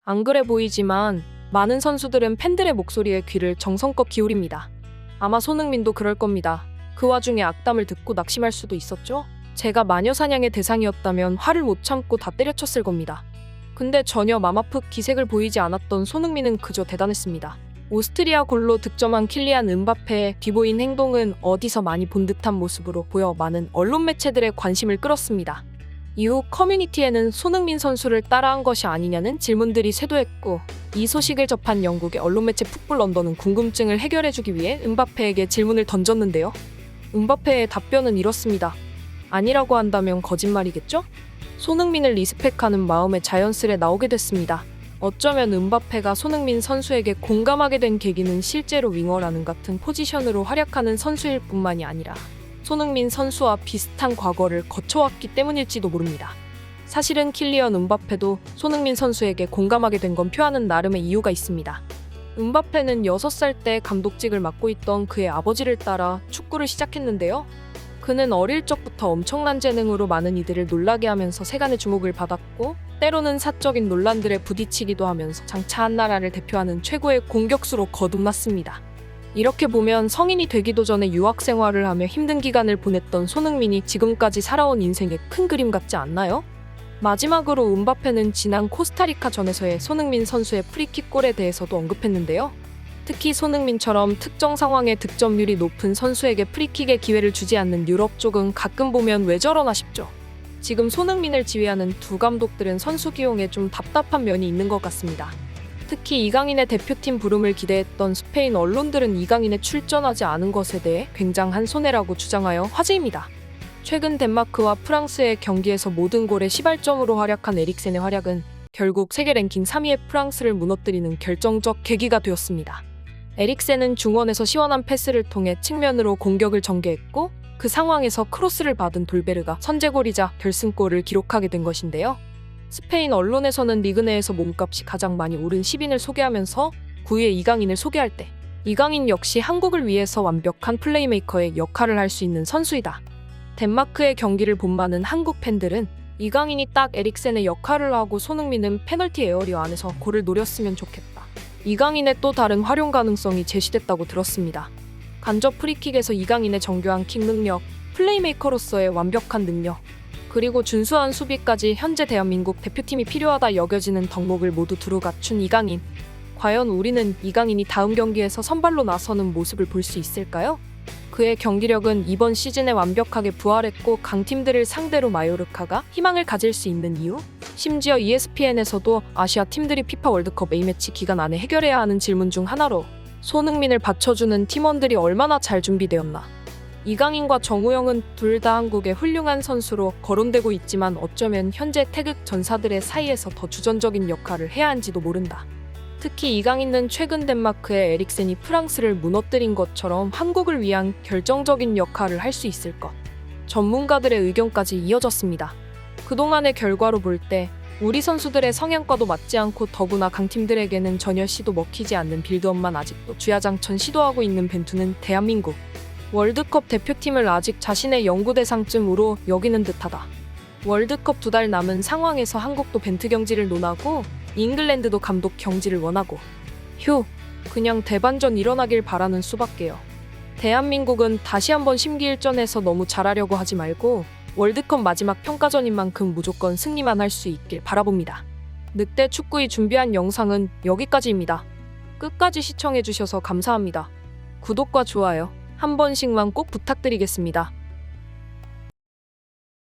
안 그래 보이지만 많은 선수들은 팬들의 목소리에 귀를 정성껏 기울입니다. 아마 손흥민도 그럴 겁니다. 그 와중에 악담을 듣고 낙심할 수도 있었죠? 제가 마녀사냥의 대상이었다면 화를 못 참고 다 때려쳤을 겁니다. 근데 전혀 맘아프 기색을 보이지 않았던 손흥민은 그저 대단했습니다. 오스트리아 골로 득점한 킬리안 음바페의 비보인 행동은 어디서 많이 본 듯한 모습으로 보여 많은 언론 매체들의 관심을 끌었습니다. 이후 커뮤니티에는 손흥민 선수를 따라한 것이 아니냐는 질문들이 쇄도했고, 이 소식을 접한 영국의 언론 매체 풋볼 런던은 궁금증을 해결해주기 위해 음바페에게 질문을 던졌는데요. 음바페의 답변은 이렇습니다. 아니라고 한다면 거짓말이겠죠? 손흥민을 리스펙하는 마음에 자연스레 나오게 됐습니다. 어쩌면 음바페가 손흥민 선수에게 공감하게 된 계기는 실제로 윙어라는 같은 포지션으로 활약하는 선수일 뿐만이 아니라 손흥민 선수와 비슷한 과거를 거쳐왔기 때문일지도 모릅니다. 사실은 킬리언 음바페도 손흥민 선수에게 공감하게 된 건 표하는 나름의 이유가 있습니다. 음바페는 6살 때 감독직을 맡고 있던 그의 아버지를 따라 축구를 시작했는데요. 그는 어릴 적부터 엄청난 재능으로 많은 이들을 놀라게 하면서 세간의 주목을 받았고, 때로는 사적인 논란들에 부딪히기도 하면서 장차 한 나라를 대표하는 최고의 공격수로 거듭났습니다. 이렇게 보면 성인이 되기도 전에 유학 생활을 하며 힘든 기간을 보냈던 손흥민이 지금까지 살아온 인생의 큰 그림 같지 않나요? 마지막으로 음바페는 지난 코스타리카전에서의 손흥민 선수의 프리킥 골에 대해서도 언급했는데요. 특히 손흥민처럼 특정 상황에 득점률이 높은 선수에게 프리킥의 기회를 주지 않는 유럽 쪽은 가끔 보면 왜 저러나 싶죠. 지금 손흥민을 지휘하는 두 감독들은 선수 기용에 좀 답답한 면이 있는 것 같습니다. 특히 이강인의 대표팀 부름을 기대했던 스페인 언론들은 이강인의 출전하지 않은 것에 대해 굉장한 손해라고 주장하여 화제입니다. 최근 덴마크와 프랑스의 경기에서 모든 골에 시발점으로 활약한 에릭센의 활약은 결국 세계 랭킹 3위의 프랑스를 무너뜨리는 결정적 계기가 되었습니다. 에릭센은 중원에서 시원한 패스를 통해 측면으로 공격을 전개했고, 그 상황에서 크로스를 받은 돌베르가 선제골이자 결승골을 기록하게 된 것인데요. 스페인 언론에서는 리그 내에서 몸값이 가장 많이 오른 10인을 소개하면서 9위의 이강인을 소개할 때 이강인 역시 한국을 위해서 완벽한 플레이메이커의 역할을 할 수 있는 선수이다. 덴마크의 경기를 본 많은 한국 팬들은 이강인이 딱 에릭센의 역할을 하고 손흥민은 페널티 에어리어 안에서 골을 노렸으면 좋겠다. 이강인의 또 다른 활용 가능성이 제시됐다고 들었습니다. 간접 프리킥에서 이강인의 정교한 킥 능력, 플레이메이커로서의 완벽한 능력, 그리고 준수한 수비까지 현재 대한민국 대표팀이 필요하다 여겨지는 덕목을 모두 두루 갖춘 이강인. 과연 우리는 이강인이 다음 경기에서 선발로 나서는 모습을 볼 수 있을까요? 그의 경기력은 이번 시즌에 완벽하게 부활했고, 강팀들을 상대로 마요르카가 희망을 가질 수 있는 이유? 심지어 ESPN에서도 아시아 팀들이 피파 월드컵 A매치 기간 안에 해결해야 하는 질문 중 하나로 손흥민을 받쳐주는 팀원들이 얼마나 잘 준비되었나. 이강인과 정우영은 둘 다 한국의 훌륭한 선수로 거론되고 있지만 어쩌면 현재 태극 전사들의 사이에서 더 주전적인 역할을 해야 한지도 모른다. 특히 이강인은 최근 덴마크의 에릭센이 프랑스를 무너뜨린 것처럼 한국을 위한 결정적인 역할을 할 수 있을 것. 전문가들의 의견까지 이어졌습니다. 그동안의 결과로 볼 때 우리 선수들의 성향과도 맞지 않고 더구나 강팀들에게는 전혀 시도 먹히지 않는 빌드업만 아직도 주야장천 시도하고 있는 벤투는 대한민국 월드컵 대표팀을 아직 자신의 연구대상쯤으로 여기는 듯하다. 월드컵 2달 남은 상황에서 한국도 벤투 경지를 논하고 잉글랜드도 감독 경지를 원하고, 휴, 그냥 대반전 일어나길 바라는 수밖에요. 대한민국은 다시 한번 심기일전에서 너무 잘하려고 하지 말고 월드컵 마지막 평가전인 만큼 무조건 승리만 할 수 있길 바라봅니다. 늑대 축구이 준비한 영상은 여기까지입니다. 끝까지 시청해주셔서 감사합니다. 구독과 좋아요 한 번씩만 꼭 부탁드리겠습니다.